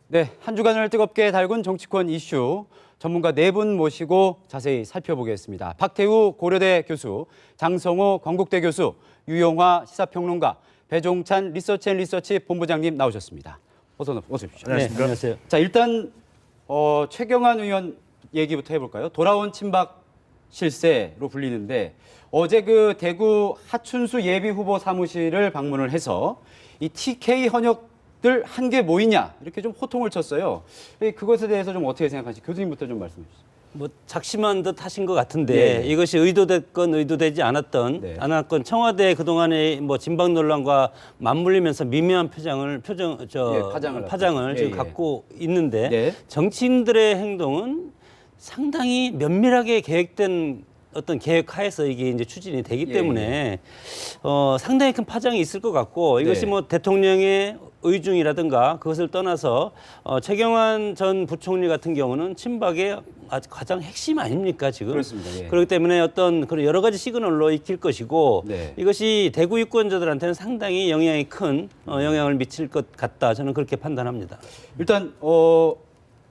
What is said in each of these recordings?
네, 한 주간을 뜨겁게 달군 정치권 이슈 전문가 네 분 모시고 자세히 살펴보겠습니다. 박태우 고려대 교수, 장성호 건국대 교수, 유용화 시사평론가, 배종찬 리서치 본부장님 나오셨습니다. 어서 오십시오. 네, 안녕하세요. 자, 일단 최경환 의원 얘기부터 해볼까요? 돌아온 친박 실세로 불리는데 어제 그 대구 하춘수 예비 후보 사무실을 방문을 해서 이 TK 현역들 한 개 모이냐 이렇게 좀 호통을 쳤어요. 그것에 대해서 좀 어떻게 생각하시죠? 교수님부터 좀 말씀해 주시죠. 뭐 작심한 듯 하신 것 같은데 네. 이것이 의도됐건 의도되지 않았던 네. 않았건 청와대 그동안의 뭐 진박 논란과 맞물리면서 미묘한 파장을 파장을 지금 예. 갖고 있는데 네. 정치인들의 행동은 상당히 면밀하게 계획된 어떤 계획 하에서 이게 이제 추진이 되기 때문에 상당히 큰 파장이 있을 것 같고 이것이 네. 뭐 대통령의 의중이라든가 그것을 떠나서 최경환 전 부총리 같은 경우는 친박의 아주 가장 핵심 아닙니까 지금? 그렇습니다. 예. 그렇기 때문에 어떤 그런 여러 가지 시그널로 익힐 것이고 네. 이것이 대구 유권자들한테는 상당히 영향이 큰 영향을 미칠 것 같다. 저는 그렇게 판단합니다. 일단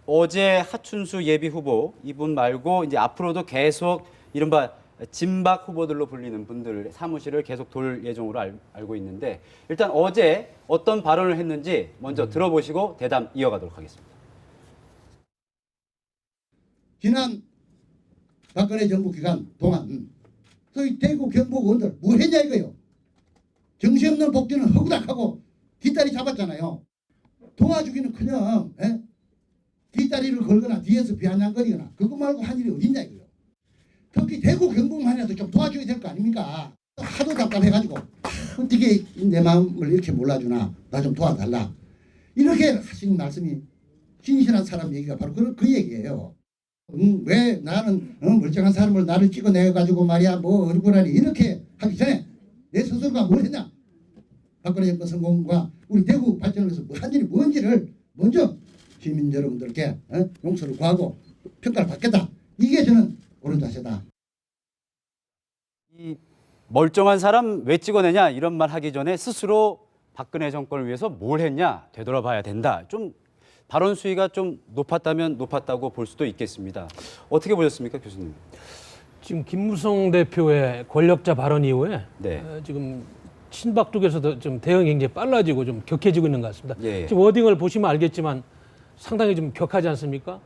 어제 하춘수 예비 후보 이분 말고 이제 앞으로도 계속 이른바 진박 후보들로 불리는 분들 사무실을 계속 돌 예정으로 알고 있는데 일단 어제 어떤 발언을 했는지 먼저 들어보시고 대담 이어가도록 하겠습니다. 지난 박근혜 정부 기간 동안 소위 대구 경북 의원들 뭐 했냐 이거요. 정신없는 복지는 허구닥하고 뒷다리 잡았잖아요. 도와주기는커녕 뒷다리를 걸거나 뒤에서 비아냥거리거나 그거 말고 한 일이 어딨냐 이거요. 특히 대구 경북만 해도 좀 도와줘야 될 거 아닙니까? 하도 답답해가지고 어떻게 내 마음을 이렇게 몰라주나 나 좀 도와달라 이렇게 하신 말씀이 진실한 사람 얘기가 바로 그 얘기예요. 왜 나는 멀쩡한 사람을 나를 찍어내가지고 말이야 뭐 얼굴하니 이렇게 하기 전에 내 스스로가 뭘 했냐 박근혜 정권 성공과 우리 대구 발전을 위해서 한 일이 뭔지를 먼저 시민 여러분들께 용서를 구하고 평가를 받겠다. 이게 저는 옳은 자세다. 이 멀쩡한 사람 왜 찍어내냐 이런 말 하기 전에 스스로 박근혜 정권을 위해서 뭘 했냐 되돌아봐야 된다. 좀 발언 수위가 좀 높았다면 높았다고 볼 수도 있겠습니다. 어떻게 보셨습니까, 교수님? 지금 김무성 대표의 권력자 발언 이후에 네. 지금 친박 쪽에서도 좀 대응이 굉장히 빨라지고 좀 격해지고 있는 것 같습니다. 예. 지금 워딩을 보시면 알겠지만 상당히 좀 격하지 않습니까?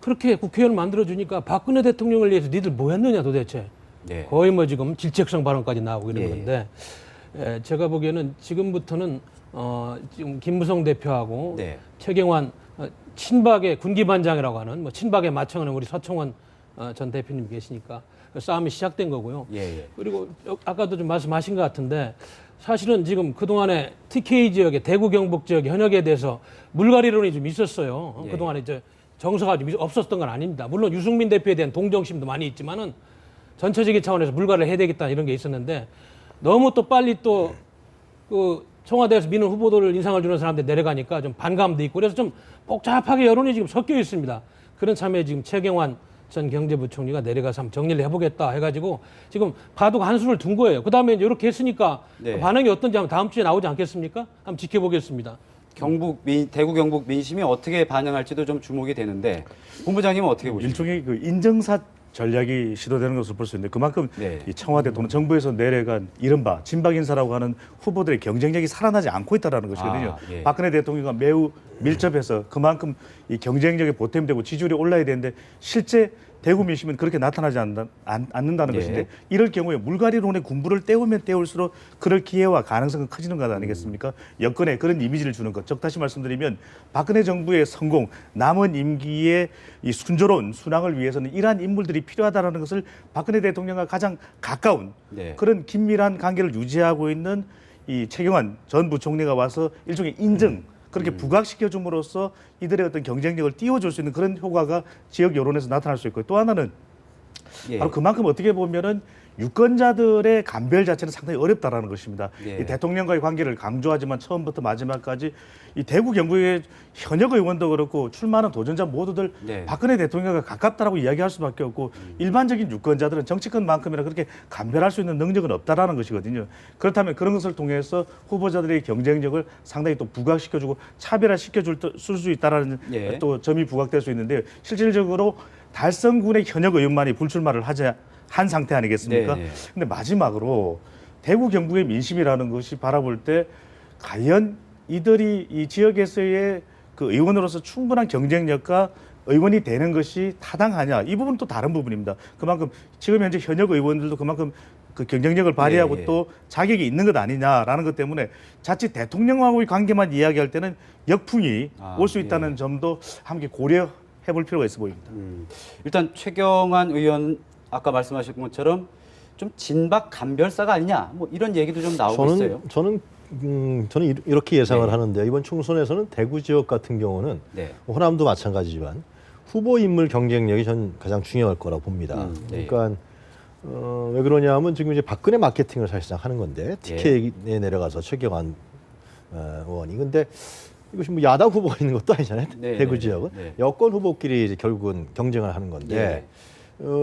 그렇게 국회의원을 만들어주니까 박근혜 대통령을 위해서 니들 뭐 했느냐 도대체. 네. 거의 뭐 지금 질책성 발언까지 나오고 이런 예. 건데 제가 보기에는 지금부터는 지금 김무성 대표하고 네. 최경환 친박의 군기반장이라고 하는 뭐 친박에 맞춰가는 우리 서청원 전 대표님 계시니까 싸움이 시작된 거고요. 예. 그리고 아까도 좀 말씀하신 것 같은데 사실은 지금 그동안에 TK 지역의 대구 경북 지역 현역에 대해서 물갈이론이 좀 있었어요. 예. 그동안에 이제 정서가 좀 없었던 건 아닙니다. 물론 유승민 대표에 대한 동정심도 많이 있지만은 전체적인 차원에서 물갈이를 해야 되겠다 이런 게 있었는데 너무 또 빨리 또 그 청와대에서 미는 후보들을 인상을 주는 사람들 내려가니까 좀 반감도 있고 그래서 좀 복잡하게 여론이 지금 섞여 있습니다. 그런 참에 지금 최경환 전 경제부총리가 내려가서 한번 정리를 해보겠다 해가지고 지금 바둑 한 수를 둔 거예요. 그 다음에 이제 이렇게 했으니까 네. 반응이 어떤지 한번 다음 주에 나오지 않겠습니까? 한번 지켜보겠습니다. 대구 경북 민심이 어떻게 반응할지도 좀 주목이 되는데 본부장님은 어떻게 보십니까? 일종의 그 인증샷 전략이 시도되는 것을 볼 수 있는데 그만큼 네. 이 청와대 또는 정부에서 내려간 이른바 진박 인사라고 하는 후보들의 경쟁력이 살아나지 않고 있다는 것이거든요. 예. 박근혜 대통령과 매우 밀접해서 그만큼 이 경쟁력이 보탬되고 지지율이 올라야 되는데 실제 대구 민심은 그렇게 나타나지 않는다는 예. 것인데 이럴 경우에 물갈이론의 군부를 때우면 때울수록 그럴 기회와 가능성은 커지는 것 아니겠습니까? 여권에 그런 이미지를 주는 것. 즉 다시 말씀드리면 박근혜 정부의 성공, 남은 임기의 이 순조로운 순항을 위해서는 이러한 인물들이 필요하다는 것을 박근혜 대통령과 가장 가까운 네. 그런 긴밀한 관계를 유지하고 있는 이 최경환 전 부총리가 와서 일종의 인증 그렇게 부각시켜 줌으로써 이들의 어떤 경쟁력을 띄워줄 수 있는 그런 효과가 지역 여론에서 나타날 수 있고 또 하나는 예. 바로 그만큼 어떻게 보면은 유권자들의 감별 자체는 상당히 어렵다라는 것입니다. 예. 이 대통령과의 관계를 강조하지만 처음부터 마지막까지 이 대구 경북의 현역 의원도 그렇고 출마하는 도전자 모두들 네. 박근혜 대통령과 가깝다라고 이야기할 수밖에 없고 일반적인 유권자들은 정치권만큼이나 그렇게 감별할 수 있는 능력은 없다라는 것이거든요. 그렇다면 그런 것을 통해서 후보자들의 경쟁력을 상당히 또 부각시켜주고 차별화시켜줄 수 있다라는 예. 또 점이 부각될 수 있는데 실질적으로 달성군의 현역 의원만이 불출마를 한 상태 아니겠습니까? 네. 근데 마지막으로 대구 경북의 민심이라는 것이 바라볼 때 과연 이들이 이 지역에서의 그 의원으로서 충분한 경쟁력과 의원이 되는 것이 타당하냐, 이 부분은 또 다른 부분입니다. 그만큼 지금 현재 현역 의원들도 그만큼 그 경쟁력을 발휘하고 예, 예. 또 자격이 있는 것 아니냐라는 것 때문에 자칫 대통령하고의 관계만 이야기할 때는 역풍이 올 수 있다는 예. 점도 함께 고려해 볼 필요가 있어 보입니다. 일단 최경환 의원 아까 말씀하신 것처럼 좀 진박 감별사가 아니냐 뭐 이런 얘기도 좀 나오고 있어요. 저는 이렇게 예상을 네. 하는데 이번 총선에서는 대구 지역 같은 경우는 네. 호남도 마찬가지지만 후보 인물 경쟁력이 전 가장 중요할 거라고 봅니다. 네. 그러니까 왜 그러냐면 지금 이제 박근혜 마케팅을 사실상 하는 건데 TK에 내려가서 최경환 의원이 근데 이것이 뭐 야당 후보가 있는 것도 아니잖아요. 네, 대구 네, 지역은 네. 여권 후보끼리 이제 결국은 경쟁을 하는 건데 네.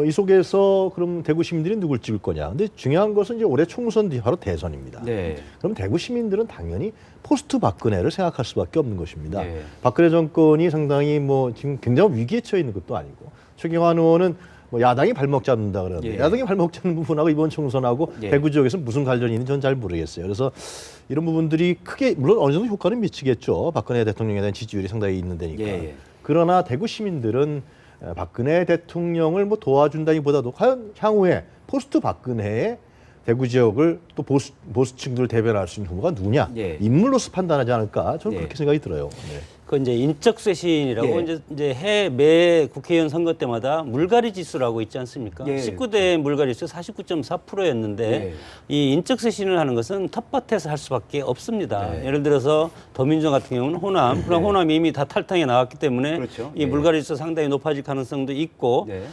이 속에서 그럼 대구 시민들이 누굴 찍을 거냐? 근데 중요한 것은 이제 올해 총선 뒤 바로 대선입니다. 네. 그럼 대구 시민들은 당연히 포스트 박근혜를 생각할 수밖에 없는 것입니다. 네. 박근혜 정권이 상당히 뭐 지금 굉장히 위기에 처해 있는 것도 아니고 최경환 의원은 뭐 야당이 발목 잡는다 그러는데 예. 야당이 발목 잡는 부분하고 이번 총선하고 예. 대구 지역에서 무슨 관련이 있는지 저는 잘 모르겠어요. 그래서 이런 부분들이 크게 물론 어느 정도 효과는 미치겠죠. 박근혜 대통령에 대한 지지율이 상당히 있는 데니까. 예. 그러나 대구 시민들은 박근혜 대통령을 뭐 도와준다기보다도 과연 향후에 포스트 박근혜의 대구 지역을 또 보수층들을 대변할 수 있는 후보가 누구냐 예. 인물로서 판단하지 않을까 저는 예. 그렇게 생각이 들어요. 네. 그 이제 인적 쇄신이라고 예. 이제 매 국회의원 선거 때마다 물갈이 지수라고 있지 않습니까? 예. 19대 물갈이 지수 49.4%였는데 예. 이 인적 쇄신을 하는 것은 텃밭에서 할 수밖에 없습니다. 네. 예를 들어서 더민정 같은 경우는 호남, 그럼 호남이 이미 다 탈당해 나왔기 때문에 그렇죠. 이 예. 물갈이 지수 상당히 높아질 가능성도 있고 네.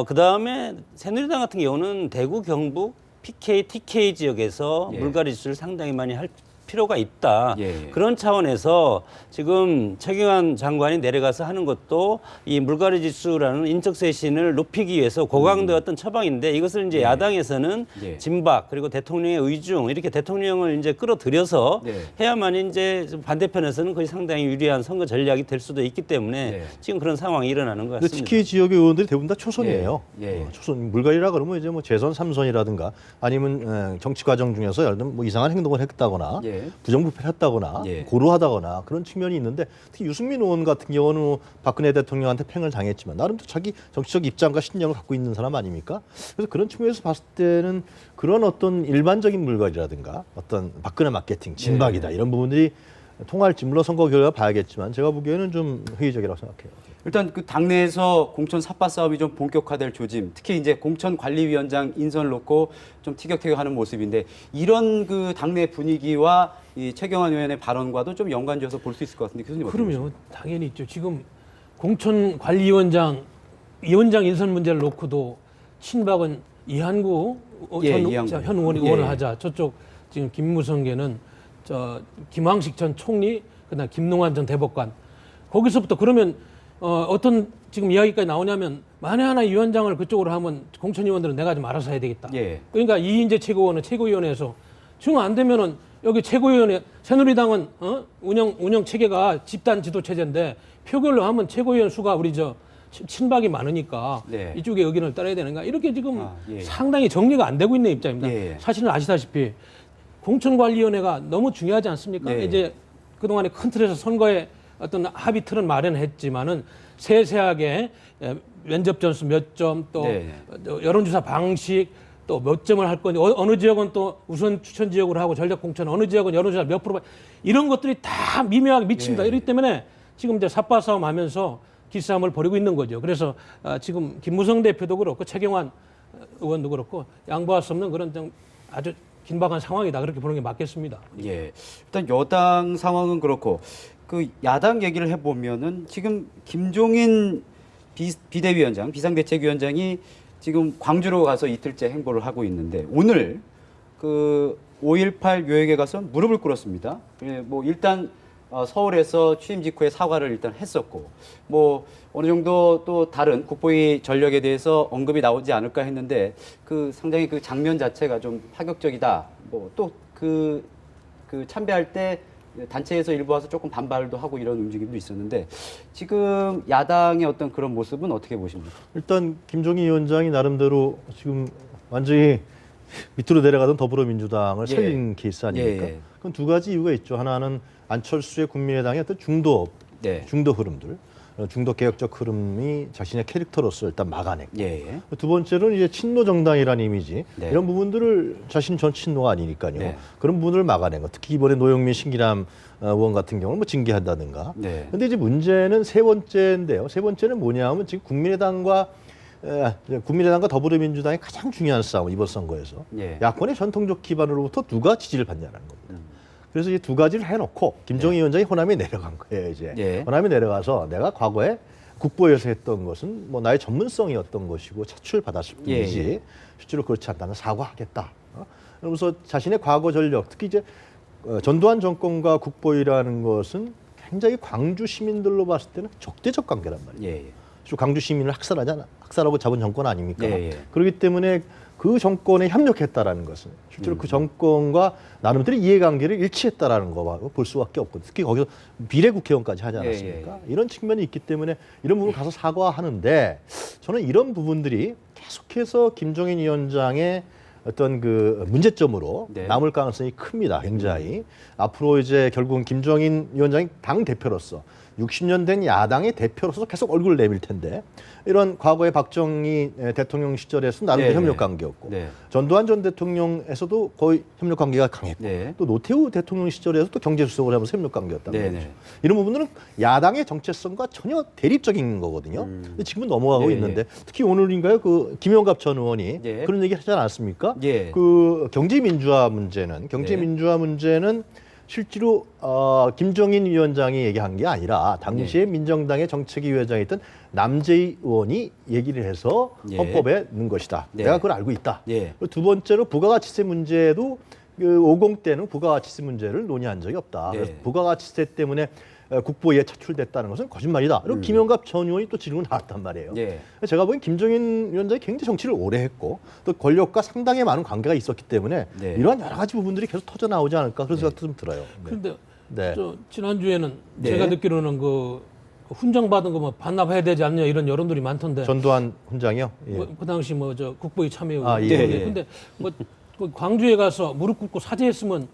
그 다음에 새누리당 같은 경우는 대구, 경북, PK, TK 지역에서 예. 물갈이 지수를 상당히 많이 할 필요가 있다. 예. 그런 차원에서 지금 최경환 장관이 내려가서 하는 것도 이 물갈이 지수라는 인적 쇄신을 높이기 위해서 고강도였던 처방인데 이것을 이제 야당에서는 예. 진박 그리고 대통령의 의중 이렇게 대통령을 이제 끌어들여서 네. 해야만 이제 반대편에서는 거의 상당히 유리한 선거 전략이 될 수도 있기 때문에 네. 지금 그런 상황이 일어나는 것 근데 같습니다. TK 지역의 의원들이 대부분 다 초선이에요. 예. 예. 초선 물갈이라 그러면 이제 뭐 재선 3선이라든가 아니면 정치 과정 중에서 예를 들면 뭐 이상한 행동을 했다거나 예. 부정부패를 했다거나 예. 고루하다거나 그런 측면이 있는데 특히 유승민 의원 같은 경우는 박근혜 대통령한테 팽을 당했지만 나름대로 자기 정치적 입장과 신념을 갖고 있는 사람 아닙니까? 그래서 그런 측면에서 봤을 때는 그런 어떤 일반적인 물갈이라든가 어떤 박근혜 마케팅, 진박이다 이런 부분들이 통할지 물론 선거 결과 봐야겠지만 제가 보기에는 좀 회의적이라고 생각해요. 일단 그 당내에서 공천 삿바 싸움이 좀 본격화될 조짐, 특히 이제 공천관리위원장 인선을 놓고 좀 티격태격하는 모습인데 이런 그 당내 분위기와 이 최경환 의원의 발언과도 좀 연관지어서 볼 수 있을 것 같은데 교수님 어떻게 그러면 당연히 있죠. 지금 공천관리위원장 인선 문제를 놓고도 친박은 이한구 예, 전 이한구. 현 의원이 예. 의원을 하자. 저쪽 지금 김무성계는 김황식 전 총리, 그다음 김농환 전 대법관. 거기서부터 그러면 어떤 지금 이야기까지 나오냐면 만에 하나 위원장을 그쪽으로 하면 공천위원들은 내가 좀 알아서 해야 되겠다. 예. 그러니까 이인재 최고위원은 최고위원회에서 지금 안 되면은 여기 최고위원회 새누리당은 운영 체계가 집단 지도 체제인데 표결로 하면 최고위원 수가 우리 친박이 많으니까 네. 이쪽의 의견을 따라야 되는가 이렇게 지금 예. 상당히 정리가 안 되고 있는 입장입니다. 예. 사실은 아시다시피 공천관리위원회가 너무 중요하지 않습니까? 네. 이제 그동안에 큰 틀에서 선거에 어떤 합의 틀은 마련했지만은 세세하게 면접 점수 몇 점, 또 네. 여론조사 방식, 또 몇 점을 할 건지 어느 지역은 또 우선 추천 지역으로 하고 전략 공천, 어느 지역은 여론조사 몇 프로 이런 것들이 다 미묘하게 미칩니다. 네. 이렇기 때문에 지금 이제 삿바 싸움하면서 기싸움을 벌이고 있는 거죠. 그래서 지금 김무성 대표도 그렇고 최경환 의원도 그렇고 양보할 수 없는 그런 좀 아주 긴박한 상황이다. 그렇게 보는 게 맞겠습니다. 예. 일단 여당 상황은 그렇고 그 야당 얘기를 해보면은 지금 김종인 비대위원장, 비상대책위원장이 지금 광주로 가서 이틀째 행보를 하고 있는데 오늘 그 5.18 묘역에 가서 무릎을 꿇었습니다. 예, 뭐 일단 서울에서 취임 직후에 사과를 일단 했었고 뭐 어느 정도 또 다른 국보위 전력에 대해서 언급이 나오지 않을까 했는데 그 상당히 그 장면 자체가 좀 파격적이다. 뭐 또 그 참배할 때 단체에서 일부 와서 조금 반발도 하고 이런 움직임도 있었는데 지금 야당의 어떤 그런 모습은 어떻게 보십니까? 일단 김종인 위원장이 나름대로 지금 완전히 밑으로 내려가던 더불어민주당을 예. 살린 케이스 아닙니까? 예. 그건 두 가지 이유가 있죠. 하나는 안철수의 국민의당의 어떤 중도 흐름들, 중도 개혁적 흐름이 자신의 캐릭터로서 일단 막아냈고, 예. 두 번째로는 이제 친노 정당이라는 이미지 네. 이런 부분들을 자신 전 친노가 아니니까요. 네. 그런 부분을 막아낸 거. 특히 이번에 노영민, 신기남 의원 같은 경우는 뭐 징계한다든가. 네. 근데 이제 문제는 세 번째인데요. 세 번째는 뭐냐면 지금 국민의당과 더불어민주당의 가장 중요한 싸움 이번 선거에서 예. 야권의 전통적 기반으로부터 누가 지지를 받냐는 겁니다. 그래서 이 두 가지를 해놓고 김종인 위원장이 호남에 내려간 거예요. 이제 예. 호남에 내려가서 내가 과거에 국보에서 했던 것은 뭐 나의 전문성이었던 것이고 차출받았을 뿐이지 예. 실제로 그렇지 않다는 사과하겠다. 그러면서 자신의 과거 전력, 특히 이제 전두환 정권과 국보위라는 것은 굉장히 광주 시민들로 봤을 때는 적대적 관계란 말이에요. 예. 광주 시민을 학살하고 잡은 정권 아닙니까? 예. 그렇기 때문에 그 정권에 협력했다라는 것은 실제로 그 정권과 나름대로 이해관계를 일치했다라는 거 볼 수밖에 없거든요. 특히 거기서 비례국회의원까지 하지 않았습니까? 이런 측면이 있기 때문에 이런 부분 가서 사과하는데 저는 이런 부분들이 계속해서 김종인 위원장의 어떤 그 문제점으로 네. 남을 가능성이 큽니다. 굉장히 앞으로 이제 결국은 김종인 위원장이 당 대표로서 60년 된 야당의 대표로서 계속 얼굴을 내밀 텐데 이런 과거의 박정희 대통령 시절에서 나름대로 네. 협력 관계였고 네. 전두환 전 대통령에서도 거의 협력 관계가 강했고 네. 또 노태우 대통령 시절에서 또 경제수석을 하면서 협력 관계였단 네, 말이죠. 네. 이런 부분들은 야당의 정체성과 전혀 대립적인 거거든요. 근데 지금은 넘어가고 네, 있는데 특히 오늘인가요? 그 김용갑 전 의원이 네. 그런 얘기 하지 않았습니까? 예. 그 경제민주화 문제는 실제로 김종인 위원장이 얘기한 게 아니라 당시에 민정당의 정책위 원장이었던 남재희 의원이 얘기를 해서 예. 헌법에 넣은 것이다. 네. 내가 그걸 알고 있다. 예. 두 번째로 부가가치세 문제도 그 50 때는 부가가치세 문제를 논의한 적이 없다. 네. 그래서 부가가치세 때문에 국보에 차출됐다는 것은 거짓말이다. 그리고 김용갑 전 의원이 또 질문 나왔단 말이에요. 예. 제가 보기엔 김종인 위원장이 굉장히 정치를 오래 했고 또 권력과 상당히 많은 관계가 있었기 때문에 네. 이러한 여러 가지 부분들이 계속 터져 나오지 않을까 그런 생각도 좀 들어요. 네. 그런데 네. 저 지난주에는 네. 제가 듣기로는 그 훈장 받은 거 뭐 반납해야 되지 않냐 이런 여론들이 많던데 전두환 훈장이요. 예. 그 당시 뭐 저 국보위 참여 아, 예, 예. 근데 뭐 그 광주에 가서 무릎 꿇고 사죄했으면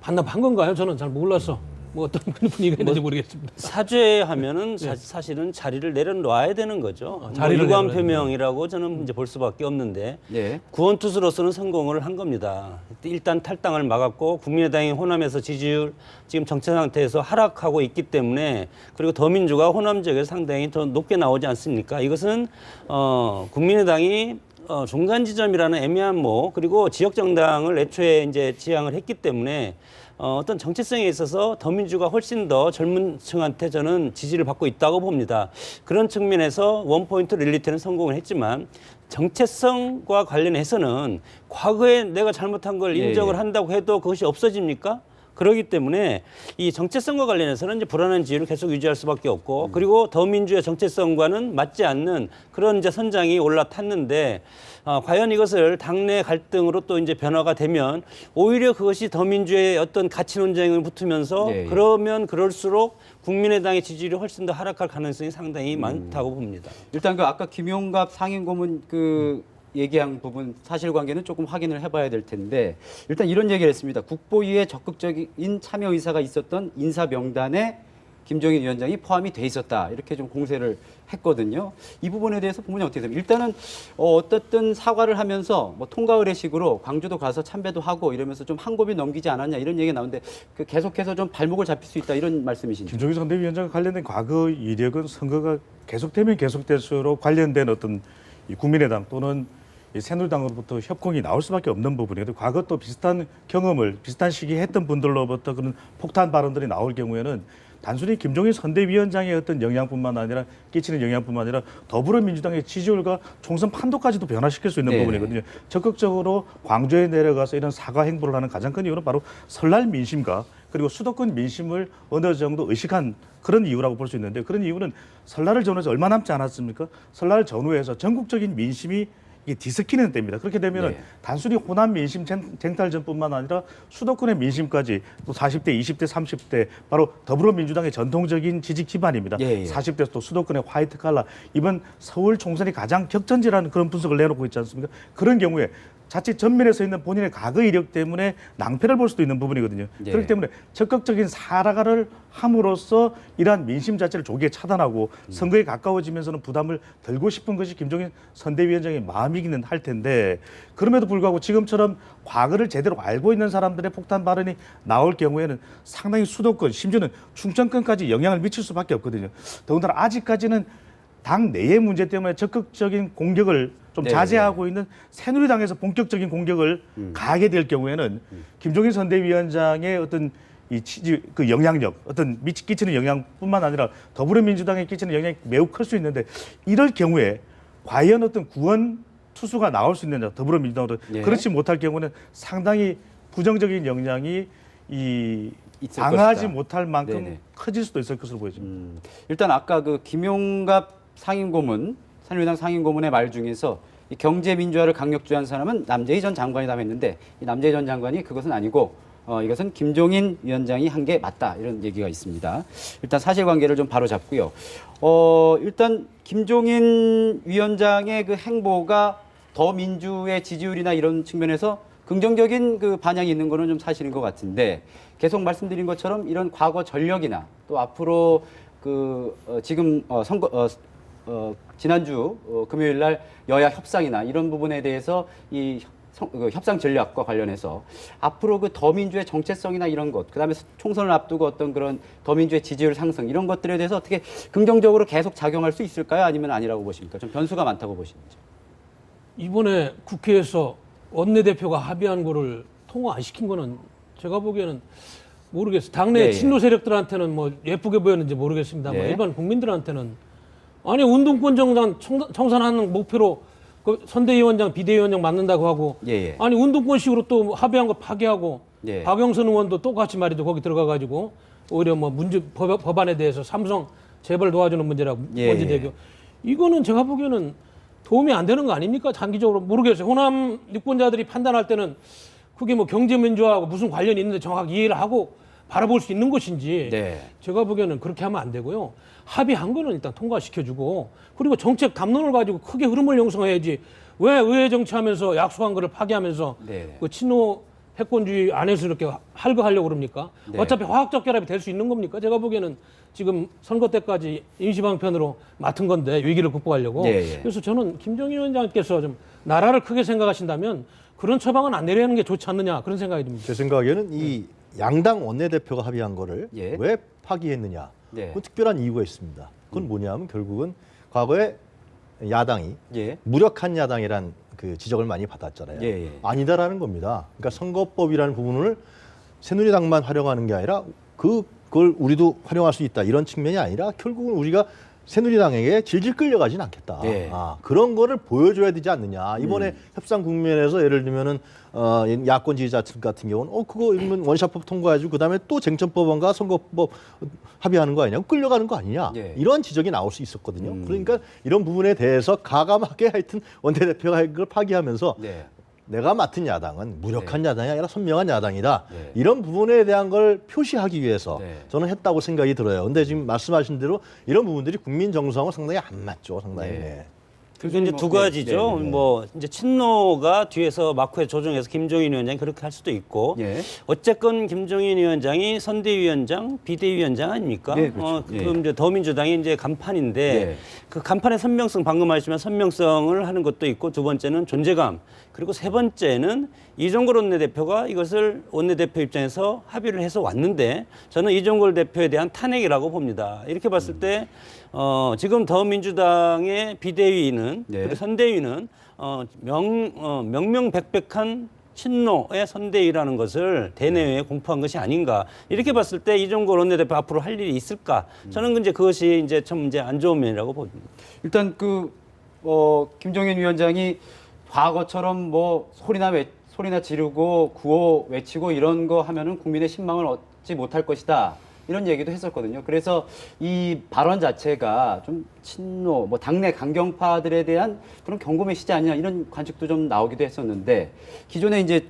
반납한 건가요? 저는 잘 몰라서 뭐 어떤 분위기가 있는지 모르겠습니다. 사죄하면은 사실은 자리를 내려놔야 되는 거죠. 자리를 일관 내려놔야 표명이라고 저는 이제 볼 수밖에 없는데 예. 구원투수로서는 성공을 한 겁니다. 일단 탈당을 막았고 국민의당이 호남에서 지지율 지금 정체 상태에서 하락하고 있기 때문에 그리고 더민주가 호남 지역에서 상당히 더 높게 나오지 않습니까? 이것은 국민의당이 중간 지점이라는 애매한 그리고 지역 정당을 애초에 이제 지향을 했기 때문에 어떤 정체성에 있어서 더민주가 훨씬 더 젊은 층한테 저는 지지를 받고 있다고 봅니다. 그런 측면에서 원포인트 릴리티는 성공을 했지만 정체성과 관련해서는 과거에 내가 잘못한 걸 인정을 한다고 해도 그것이 없어집니까? 그렇기 때문에 이 정체성과 관련해서는 이제 불안한 지위를 계속 유지할 수밖에 없고 그리고 더민주의 정체성과는 맞지 않는 그런 이제 선장이 올라탔는데 과연 이것을 당내 갈등으로 또 이제 변화가 되면 오히려 그것이 더민주의 어떤 가치 논쟁을 붙으면서 그러면 그럴수록 국민의당의 지지율이 훨씬 더 하락할 가능성이 상당히 많다고 봅니다. 일단 그 아까 김용갑 상임고문 그 얘기한 부분 사실관계는 조금 확인을 해봐야 될 텐데 일단 이런 얘기를 했습니다. 국보위에 적극적인 참여 의사가 있었던 인사 명단에 김종인 위원장이 포함이 돼 있었다. 이렇게 좀 공세를 했거든요. 이 부분에 대해서 부분이 어떻게 됩니까? 일단은 어떻든 사과를 하면서 뭐 통과 의례식으로 광주도 가서 참배도 하고 이러면서 좀 한 곱이 넘기지 않았냐 이런 얘기가 나오는데 그 계속해서 좀 발목을 잡힐 수 있다 이런 말씀이신지. 김종인 선대위원장과 관련된 과거 이력은 선거가 계속되면 계속될수록 관련된 어떤 이 국민의당 또는 이 새누리당으로부터 협공이 나올 수밖에 없는 부분이거든요. 과거 또 비슷한 경험을 비슷한 시기에 했던 분들로부터 그런 폭탄 발언들이 나올 경우에는 단순히 김종인 선대위원장의 어떤 영향뿐만 아니라 끼치는 영향뿐만 아니라 더불어민주당의 지지율과 총선 판도까지도 변화시킬 수 있는 네. 부분이거든요. 적극적으로 광주에 내려가서 이런 사과 행보를 하는 가장 큰 이유는 바로 설날 민심과 그리고 수도권 민심을 어느 정도 의식한 그런 이유라고 볼 수 있는데, 그런 이유는 설날을 전후해서 얼마 남지 않았습니까? 설날 전후해서 전국적인 민심이 이게 뒤섞이는 때입니다. 그렇게 되면은 네. 단순히 호남 민심 쟁탈전뿐만 아니라 수도권의 민심까지 또 40대, 20대, 30대 바로 더불어민주당의 전통적인 지지 기반입니다. 예, 예. 40대 또 수도권의 화이트 칼라, 이번 서울 총선이 가장 격전지라는 그런 분석을 내놓고 있지 않습니까? 그런 경우에 자칫 전면에 서 있는 본인의 과거 이력 때문에 낭패를 볼 수도 있는 부분이거든요. 예. 그렇기 때문에 적극적인 사과를 함으로써 이러한 민심 자체를 조기에 차단하고 선거에 가까워지면서는 부담을 덜고 싶은 것이 김종인 선대위원장의 마음이기는 할 텐데, 그럼에도 불구하고 지금처럼 과거를 제대로 알고 있는 사람들의 폭탄 발언이 나올 경우에는 상당히 수도권, 심지어는 충청권까지 영향을 미칠 수밖에 없거든요. 더군다나 아직까지는 당 내의 문제 때문에 적극적인 공격을 좀 네, 자제하고 있는 새누리당에서 본격적인 공격을 가하게 될 경우에는 김종인 선대위원장의 어떤 이 지지 그 영향력, 어떤 끼치는 영향뿐만 아니라 더불어민주당에 끼치는 영향이 매우 클 수 있는데, 이럴 경우에 과연 어떤 구원 투수가 나올 수 있느냐, 더불어민주당으로 예. 그렇지 못할 경우는 상당히 부정적인 영향이 있을 방어하지 것이다. 못할 만큼 네네. 커질 수도 있을 것으로 보여집니다. 일단 아까 그 김용갑 상임고문, 새누리당 상임고문의 말 중에서 이 경제 민주화를 강력주의한 사람은 남재희 전 장관이라고 했는데, 이 남재희 전 장관이 그것은 아니고 이것은 김종인 위원장이 한 게 맞다, 이런 얘기가 있습니다. 일단 사실관계를 좀 바로 잡고요. 일단 김종인 위원장의 그 행보가 더민주의 지지율이나 이런 측면에서 긍정적인 그 반향이 있는 거는 좀 사실인 것 같은데, 계속 말씀드린 것처럼 이런 과거 전력이나 또 앞으로 지금 지난주 금요일 날 여야 협상이나 이런 부분에 대해서 이 협상 전략과 관련해서 앞으로 그 더민주의 정체성이나 이런 것, 그다음에 총선을 앞두고 어떤 그런 더민주의 지지율 상승, 이런 것들에 대해서 어떻게 긍정적으로 계속 작용할 수 있을까요? 아니면 아니라고 보십니까? 좀 변수가 많다고 보시는지. 이번에 국회에서 원내대표가 합의한 거를 통과 안 시킨 거는 제가 보기에는 모르겠어요. 당내 네, 친노 세력들한테는 뭐 예쁘게 보였는지 모르겠습니다만 네. 일반 국민들한테는 아니 운동권 정당 청산하는 목표로 그 선대위원장, 비대위원장 맡는다고 하고 예. 아니 운동권식으로 또 합의한 거 파기하고 예. 박영선 의원도 똑같이 말이죠. 거기 들어가가지고 오히려 뭐 법안에 대해서 삼성 재벌 도와주는 문제라고 예. 문제 제기. 이거는 제가 보기에는 도움이 안 되는 거 아닙니까? 장기적으로 모르겠어요. 호남 유권자들이 판단할 때는 그게 뭐 경제민주화하고 무슨 관련이 있는데 정확하게 이해를 하고 바라볼 수 있는 것인지 네. 제가 보기에는 그렇게 하면 안 되고요. 합의한 거는 일단 통과시켜주고, 그리고 정책 담론을 가지고 크게 흐름을 형성해야지 왜 의회 정치하면서 약속한 거를 파기하면서 네. 그 친노 패권주의 안에서 이렇게 할거하려고 그럽니까? 네. 어차피 화학적 결합이 될 수 있는 겁니까? 제가 보기에는 지금 선거 때까지 임시방편으로 맡은 건데 위기를 극복하려고. 예. 그래서 저는 김정인 위원장께서 좀 나라를 크게 생각하신다면 그런 처방은 안 내려는 게 좋지 않느냐, 그런 생각이 듭니다. 제 생각에는 이 양당 원내대표가 합의한 거를 예. 왜 파기했느냐. 네. 그 특별한 이유가 있습니다. 그건 뭐냐면 결국은 과거에 야당이 예. 무력한 야당이란 그 지적을 많이 받았잖아요. 예. 아니다라는 겁니다. 그러니까 선거법이라는 부분을 새누리당만 활용하는 게 아니라 그걸 우리도 활용할 수 있다, 이런 측면이 아니라 결국은 우리가 새누리당에게 질질 끌려가진 않겠다. 네. 그런 거를 보여줘야 되지 않느냐. 이번에 협상 국면에서 예를 들면은 야권 지지자들 같은 경우는 그거 이러면 원샷법 통과해주고 그다음에 또 쟁점법안과 선거법 합의하는 거 아니냐, 끌려가는 거 아니냐. 네. 이런 지적이 나올 수 있었거든요. 그러니까 이런 부분에 대해서 가감하게 하여튼 원내대표가 이걸 파기하면서 네. 내가 맡은 야당은 무력한 야당이 아니라 선명한 야당이다. 네. 이런 부분에 대한 걸 표시하기 위해서 네. 저는 했다고 생각이 들어요. 근데 지금 말씀하신 대로 이런 부분들이 국민 정서하고 상당히 안 맞죠. 상당히. 네. 네. 그게 이제 두 가지죠. 뭐 이제 친노가 뒤에서 마크에 조종해서 김종인 위원장이 그렇게 할 수도 있고, 예. 어쨌건 김종인 위원장이 선대위원장, 비대위원장 아닙니까? 네, 그렇죠. 그럼 이제 더민주당이 이제 간판인데 예. 그 간판의 선명성, 방금 말씀하신 선명성을 하는 것도 있고, 두 번째는 존재감, 그리고 세 번째는 이종걸 원내대표가 이것을 원내대표 입장에서 합의를 해서 왔는데, 저는 이종걸 대표에 대한 탄핵이라고 봅니다. 이렇게 봤을 때 지금 더민주당의 비대위는 네. 그리고 선대위는 명명백백한 친노의 선대위라는 것을 대내외에 공포한 것이 아닌가 이렇게 봤을 때 이종걸 원내대표 앞으로 할 일이 있을까? 저는 이제 그것이 이제 참 이제 안 좋은 면이라고 봅니다. 일단 김종인 위원장이 과거처럼 뭐 소리나 지르고 구호 외치고 이런 거 하면은 국민의 신망을 얻지 못할 것이다. 이런 얘기도 했었거든요. 그래서 이 발언 자체가 좀 친노, 뭐 당내 강경파들에 대한 그런 경고 메시지 아니냐 이런 관측도 좀 나오기도 했었는데 기존에 이제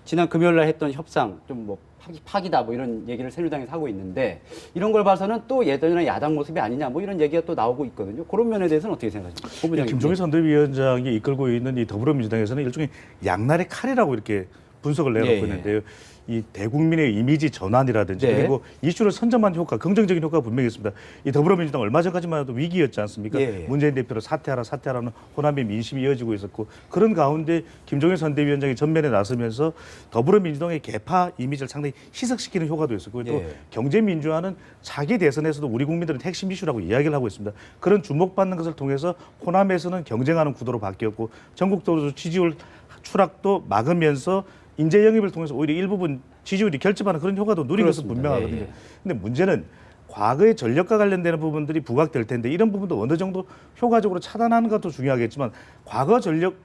지난 금요일 날 했던 협상 좀 뭐 파기다 뭐 이런 얘기를 새누리당에서 하고 있는데 이런 걸 봐서는 또 예전이나 야당 모습이 아니냐 뭐 이런 얘기가 또 나오고 있거든요. 그런 면에 대해서는 어떻게 생각하십니까? 본부장님. 김종인 선대위원장이 이끌고 있는 이 더불어민주당에서는 일종의 양날의 칼이라고 이렇게 분석을 내놓고 예, 예. 있는데요. 이 대국민의 이미지 전환이라든지 네. 그리고 이슈를 선점하는 효과, 긍정적인 효과가 분명히 있습니다. 이 더불어민주당 얼마 전까지만 해도 위기였지 않습니까? 예, 예. 문재인 대표로 사퇴하라는 호남의 민심이 이어지고 있었고 그런 가운데 김종인 선대위원장이 전면에 나서면서 더불어민주당의 개파 이미지를 상당히 희석시키는 효과도 있었고 또 예. 경제민주화는 차기 대선에서도 우리 국민들은 핵심 이슈라고 이야기를 하고 있습니다. 그런 주목받는 것을 통해서 호남에서는 경쟁하는 구도로 바뀌었고 전국적으로 지지율 추락도 막으면서 인재 영입을 통해서 오히려 일부분 지지율이 결집하는 그런 효과도 누린 것은 그렇습니다. 분명하거든요. 예, 예. 근데 문제는 과거의 전력과 관련되는 부분들이 부각될 텐데 이런 부분도 어느 정도 효과적으로 차단하는 것도 중요하겠지만 과거 전력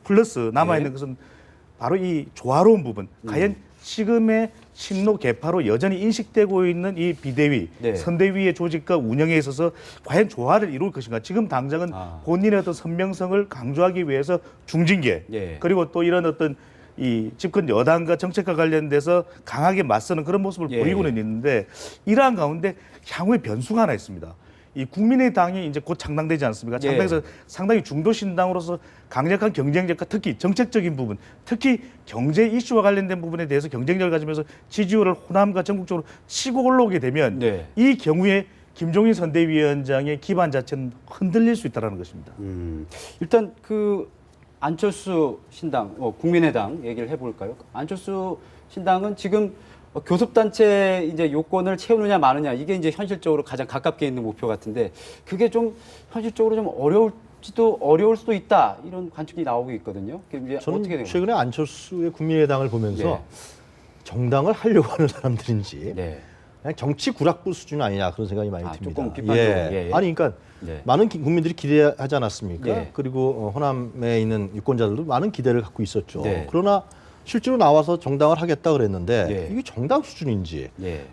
플러스 남아있는 예. 것은 바로 이 조화로운 부분. 과연 지금의 친노 개파로 여전히 인식되고 있는 이 비대위, 네. 선대위의 조직과 운영에 있어서 과연 조화를 이룰 것인가. 지금 당장은 본인의 어떤 선명성을 강조하기 위해서 중징계 예. 그리고 또 이런 어떤 이 집권 여당과 정책과 관련돼서 강하게 맞서는 그런 모습을 예. 보이고는 있는데 이러한 가운데 향후에 변수가 하나 있습니다. 이 국민의당이 이제 곧 창당되지 않습니까? 예. 창당해서 상당히 중도 신당으로서 강력한 경쟁력과 특히 정책적인 부분, 특히 경제 이슈와 관련된 부분에 대해서 경쟁력을 가지면서 지지율을 호남과 전국적으로 치고 올라오게 되면 네. 이 경우에 김종인 선대위원장의 기반 자체는 흔들릴 수 있다는 것입니다. 일단 안철수 신당, 국민의당 얘기를 해볼까요? 안철수 신당은 지금 교섭단체 이제 요건을 채우느냐 마느냐 이게 이제 현실적으로 가장 가깝게 있는 목표 같은데 그게 좀 현실적으로 좀 어려울 수도 있다 이런 관측이 나오고 있거든요. 그게 이제 저는 어떻게 되나요? 최근에 안철수의 국민의당을 보면서 네. 정당을 하려고 하는 사람들인지 네. 그냥 정치 구락부 수준 아니냐 그런 생각이 많이 듭니다. 조금 비판적으로. 예, 예. 아니 그러니까 네. 많은 국민들이 기대하지 않았습니까? 예. 그리고 호남에 있는 유권자들도 많은 기대를 갖고 있었죠. 네. 그러나 실제로 나와서 정당을 하겠다 그랬는데 예. 이게 정당 수준인지 예.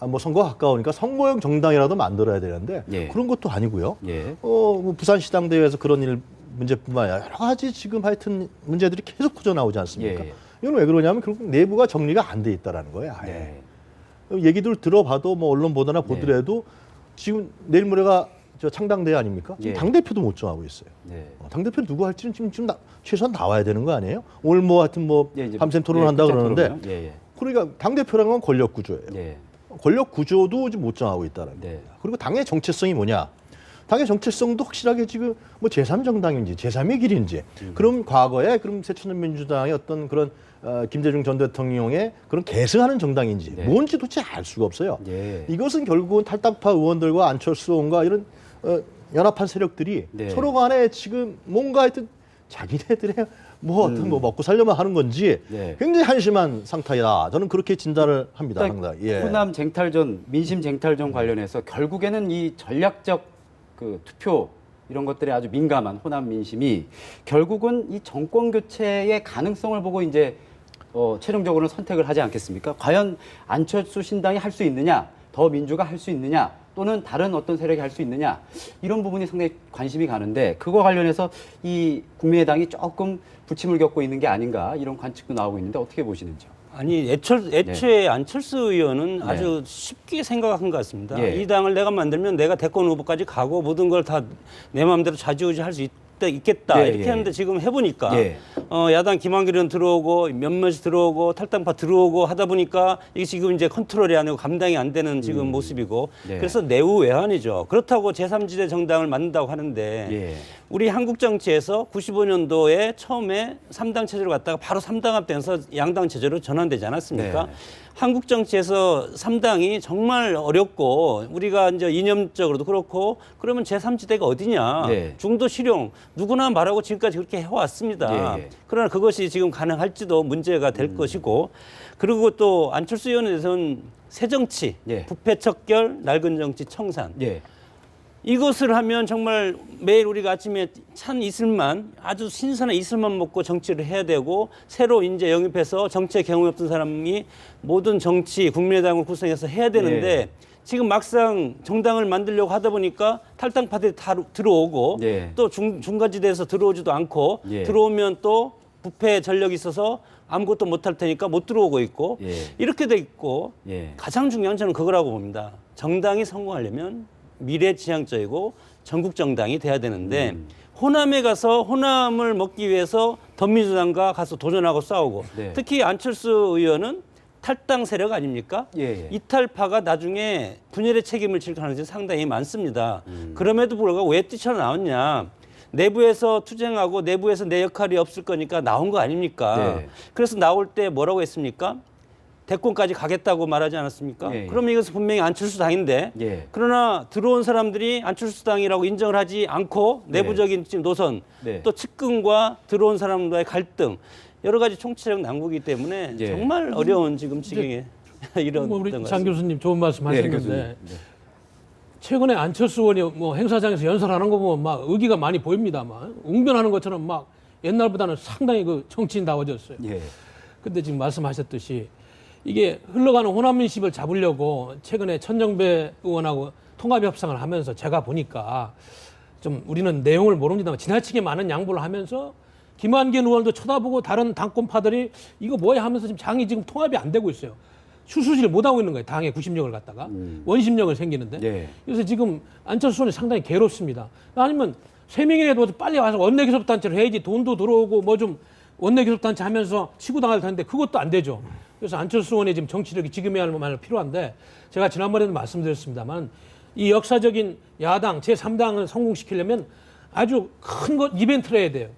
뭐 선거가 가까우니까 선거용 정당이라도 만들어야 되는데 예. 그런 것도 아니고요. 예. 뭐 부산시당대회에서 그런 일 문제뿐만 아니라 여러 가지 지금 하여튼 문제들이 계속 터져 나오지 않습니까? 예. 이건 왜 그러냐면 결국 내부가 정리가 안 돼 있다라는 거예요. 아예. 네. 얘기들 들어봐도 뭐 언론 보도나 보더라도 지금 내일 모레가 저 창당대회 아닙니까? 지금 예. 당대표도 못 정하고 있어요. 네. 당대표 누구 할지는 지금 최소한 나와야 되는 거 아니에요? 오늘 뭐 하여튼 뭐 예, 이제 밤샘 토론한다 끝장 그러는데 토론이요? 예, 예. 그러니까 당대표라는 건 권력 구조예요. 예. 권력 구조도 지금 못 정하고 있다는 거예요. 네. 그리고 당의 정체성이 뭐냐? 당의 정체성도 확실하게 지금 뭐 제3정당인지 제3의 길인지 그럼 과거에 그럼 새천년민주당의 어떤 그런 김대중 전 대통령의 그런 계승하는 정당인지 네. 뭔지 도대체 알 수가 없어요. 예. 이것은 결국은 탈당파 의원들과 안철수 의원과 이런 연합한 세력들이 네. 서로 간에 지금 뭔가 하여튼 자기네들의 뭐 어떤 뭐 먹고 살려면 하는 건지 네. 굉장히 한심한 상태이다. 저는 그렇게 진단을 합니다. 상당히. 예. 호남 쟁탈전, 민심 쟁탈전 관련해서 결국에는 이 전략적 투표 이런 것들에 아주 민감한 호남 민심이 결국은 이 정권 교체의 가능성을 보고 이제 최종적으로는 선택을 하지 않겠습니까? 과연 안철수 신당이 할 수 있느냐, 더 민주가 할 수 있느냐, 또는 다른 어떤 세력이 할 수 있느냐 이런 부분이 상당히 관심이 가는데 그거 관련해서 이 국민의당이 조금 부침을 겪고 있는 게 아닌가 이런 관측도 나오고 있는데 어떻게 보시는지요? 아니 애초에 안철수 의원은 아주 쉽게 생각한 것 같습니다. 예. 이 당을 내가 만들면 내가 대권 후보까지 가고 모든 걸 다 내 마음대로 좌지우지할 수 있겠다 예, 이렇게 예. 하는데 지금 해보니까 예. 야당 김한길 의원 들어오고 몇몇이 들어오고 탈당파 들어오고 하다 보니까 이게 지금 이제 컨트롤이 안 되고 감당이 안 되는 지금 모습이고 네. 그래서 내후외환이죠. 그렇다고 제3지대 정당을 만든다고 하는데 예. 우리 한국 정치에서 95년도에 처음에 3당 체제로 갔다가 바로 3당 합되면서 양당 체제로 전환되지 않았습니까? 네. 한국 정치에서 3당이 정말 어렵고 우리가 이제 이념적으로도 그렇고 그러면 제3지대가 어디냐? 네. 중도 실용 누구나 말하고 지금까지 그렇게 해왔습니다. 예, 예. 그러나 그것이 지금 가능할지도 문제가 될 것이고 그리고 또 안철수 의원에 대해서는 새정치, 예. 부패 척결, 낡은 정치 청산 예. 이것을 하면 정말 매일 우리가 아침에 찬 이슬만 아주 신선한 이슬만 먹고 정치를 해야 되고 새로 이제 영입해서 정치에 경험이 없던 사람이 모든 정치 국민의당을 구성해서 해야 되는데 예. 지금 막상 정당을 만들려고 하다 보니까 탈당파들이 다 들어오고 예. 또 중간지대에서 들어오지도 않고 예. 들어오면 또 부패 전력이 있어서 아무것도 못할 테니까 못 들어오고 있고 예. 이렇게 돼 있고 예. 가장 중요한 저는 그거라고 봅니다. 정당이 성공하려면 미래지향적이고 전국 정당이 돼야 되는데 호남에 가서 호남을 먹기 위해서 더민주당과 가서 도전하고 싸우고 네. 특히 안철수 의원은 탈당 세력 아닙니까? 예, 예. 이탈파가 나중에 분열의 책임을 질 가능성이 상당히 많습니다. 그럼에도 불구하고 왜 뛰쳐나왔냐? 내부에서 투쟁하고 내부에서 내 역할이 없을 거니까 나온 거 아닙니까? 네. 그래서 나올 때 뭐라고 했습니까? 대권까지 가겠다고 말하지 않았습니까? 예, 예. 그러면 이것은 분명히 안철수 당인데 예. 그러나 들어온 사람들이 안철수 당이라고 인정을 하지 않고 내부적인 지금 노선 네. 또 측근과 들어온 사람과의 갈등 여러 가지 총체적 난국이기 때문에 예. 정말 어려운 지금 지경에 이런 뭐 우리 어떤 것 장 같습니다. 교수님 좋은 말씀 네, 하셨는데 교수님. 네. 최근에 안철수 의원이 뭐 행사장에서 연설하는 거 보면 막 의기가 많이 보입니다. 막 웅변하는 것처럼 막 옛날보다는 상당히 그 정치인다워졌어요. 예. 근데 지금 말씀하셨듯이 이게 흘러가는 호남 민심을 잡으려고 최근에 천정배 의원하고 통합 협상을 하면서 제가 보니까 좀 우리는 내용을 모릅니다만 지나치게 많은 양보를 하면서 김한길 의원도 쳐다보고 다른 당권파들이 이거 뭐야 하면서 지금 당이 지금 통합이 안 되고 있어요. 수수지를 못 하고 있는 거예요. 당의 구심력을 갖다가 원심력을 생기는데. 예. 그래서 지금 안철수 의원이 상당히 괴롭습니다. 아니면 세 명이라도 빨리 와서 원내교섭단체를 해야지 돈도 들어오고 뭐 좀 원내교섭단체 하면서 치고 당할 텐데 그것도 안 되죠. 그래서 안철수 의원의 지금 정치력이 지금이야말로 필요한데 제가 지난번에도 말씀드렸습니다만 이 역사적인 야당 제3당을 성공시키려면 아주 큰 것 이벤트를 해야 돼요.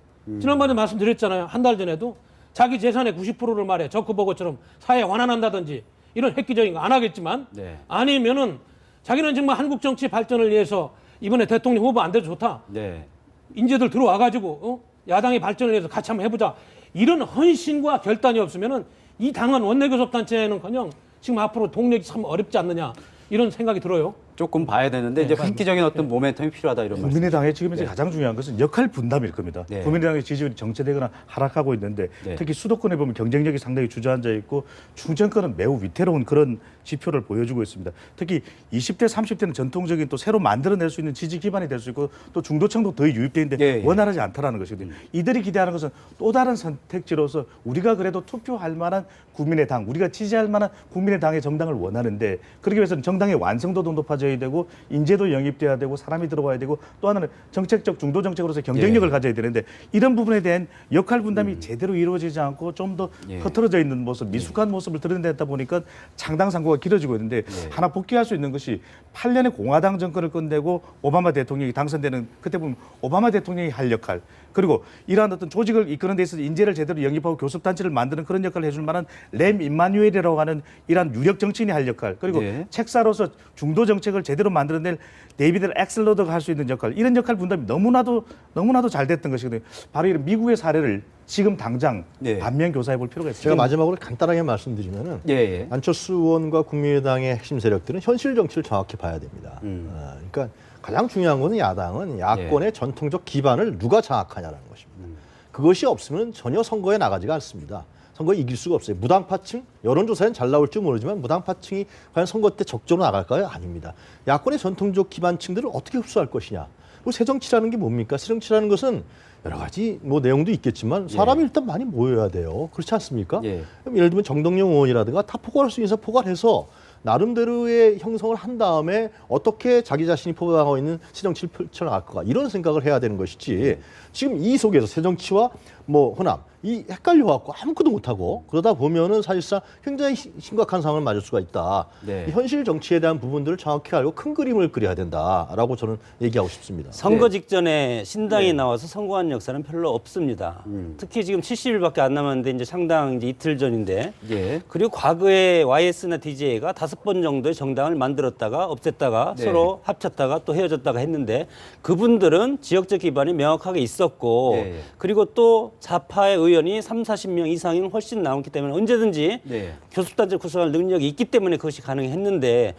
지난번에 말씀드렸잖아요. 한 달 전에도 자기 재산의 90%를 말해 저크버거처럼 사회에 환원한다든지 이런 획기적인 거 안 하겠지만 네. 아니면은 자기는 정말 한국 정치 발전을 위해서 이번에 대통령 후보 안 돼도 좋다. 네. 인재들 들어와가지고 야당의 발전을 위해서 같이 한번 해보자. 이런 헌신과 결단이 없으면은 이 당은 원내교섭단체는커녕 지금 앞으로 동력이 참 어렵지 않느냐 이런 생각이 들어요. 조금 봐야 되는데 이제 획기적인 어떤 모멘텀이 필요하다 이런 말씀. 국민의당의 지금 이제 가장 중요한 것은 역할 분담일 겁니다. 네. 국민의당의 지지율이 정체되거나 하락하고 있는데 네. 특히 수도권에 보면 경쟁력이 상당히 주저앉아 있고 중정권은 매우 위태로운 그런 지표를 보여주고 있습니다. 특히 20대, 30대는 전통적인 또 새로 만들어낼 수 있는 지지 기반이 될 수 있고 또 중도층도 더 유입돼 있는데 예, 예. 원활하지 않다라는 것이거든요. 이들이 기대하는 것은 또 다른 선택지로서 우리가 그래도 투표할 만한 국민의당, 우리가 지지할 만한 국민의당의 정당을 원하는데 그러기 위해서는 정당의 완성도도 높아져야 되고 인재도 영입돼야 되고 사람이 들어와야 되고 또 하나는 정책적 중도 정책으로서 경쟁력을 예. 가져야 되는데 이런 부분에 대한 역할 분담이 제대로 이루어지지 않고 좀 더 예. 흐트러져 있는 모습, 미숙한 모습을 드러냈다 보니까 창당 상고가 길어지고 있는데 예. 하나 복귀할 수 있는 것이 8년의 공화당 정권을 끝내고 오바마 대통령이 당선되는 그때 보면 오바마 대통령이 할 역할 그리고 이러한 어떤 조직을 이끄는 데 있어서 인재를 제대로 영입하고 교섭단체를 만드는 그런 역할을 해줄 만한 램 임마누엘이라고 하는 이러한 유력 정치인이 할 역할 그리고 예. 책사로서 중도 정책을 제대로 만들어낼 데이비드 엑셀러드가 할 수 있는 역할 이런 역할 분담이 너무나도 잘 됐던 것이거든요. 바로 이런 미국의 사례를 지금 당장 예. 반면 교사해 볼 필요가 있습니다. 제가 마지막으로 간단하게 말씀드리면은 예, 예. 안철수 의원과 국민의당의 핵심 세력들은 현실 정치를 정확히 봐야 됩니다. 그러니까 가장 중요한 것은 야당은 야권의 전통적 기반을 누가 장악하냐라는 것입니다. 그것이 없으면 전혀 선거에 나가지가 않습니다. 선거에 이길 수가 없어요. 무당파층, 여론조사엔 잘 나올지 모르지만 무당파층이 과연 선거 때 적절로 나갈까요? 아닙니다. 야권의 전통적 기반층들을 어떻게 흡수할 것이냐. 그리고 새정치라는 게 뭡니까? 새정치라는 것은 여러 가지 뭐 내용도 있겠지만 사람이 일단 많이 모여야 돼요. 그렇지 않습니까? 예. 그럼 예를 들면 정동영 의원이라든가 다 포괄할 수 있는 사람 포괄해서 나름대로의 형성을 한 다음에 어떻게 자기 자신이 포괄하고 있는 새정치를 펼쳐나갈 거가 이런 생각을 해야 되는 것이지 지금 이 속에서 새정치와 뭐 호남 이 헷갈려 갖고 아무것도 못 하고 그러다 보면은 사실상 굉장히 심각한 상황을 맞을 수가 있다. 네. 이 현실 정치에 대한 부분들을 정확히 알고 큰 그림을 그려야 된다라고 저는 얘기하고 싶습니다. 선거 네. 직전에 신당이 네. 나와서 선거한 역사는 별로 없습니다. 특히 지금 70일밖에 안 남았는데 이제 상당 이제 이틀 전인데 예. 그리고 과거에 YS나 DJ가 5번 정도의 정당을 만들었다가 없앴다가 네. 서로 합쳤다가 또 헤어졌다가 했는데 그분들은 지역적 기반이 명확하게 있었고 네. 그리고 또 좌파의 의원이 30-40명 이상이 훨씬 나왔기 때문에 언제든지 네. 교섭단체 구성할 능력이 있기 때문에 그것이 가능했는데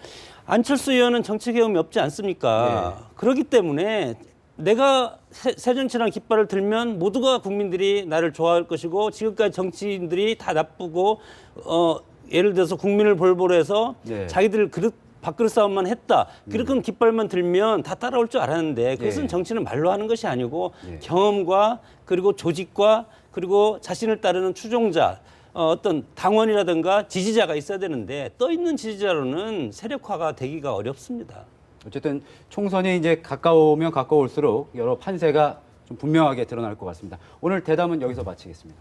안철수 의원은 정치 경험이 없지 않습니까? 네. 그렇기 때문에 내가 새정치라는 깃발을 들면 모두가 국민들이 나를 좋아할 것이고 지금까지 정치인들이 다 나쁘고 예를 들어서 국민을 볼보로해서 네. 자기들 밥그릇 싸움만 했다. 그런 깃발만 들면 다 따라올 줄 알았는데 그것은 예. 정치는 말로 하는 것이 아니고 예. 경험과 그리고 조직과 그리고 자신을 따르는 추종자 어떤 당원이라든가 지지자가 있어야 되는데 떠 있는 지지자로는 세력화가 되기가 어렵습니다. 어쨌든 총선이 이제 가까우면 가까울수록 여러 판세가 좀 분명하게 드러날 것 같습니다. 오늘 대담은 여기서 마치겠습니다.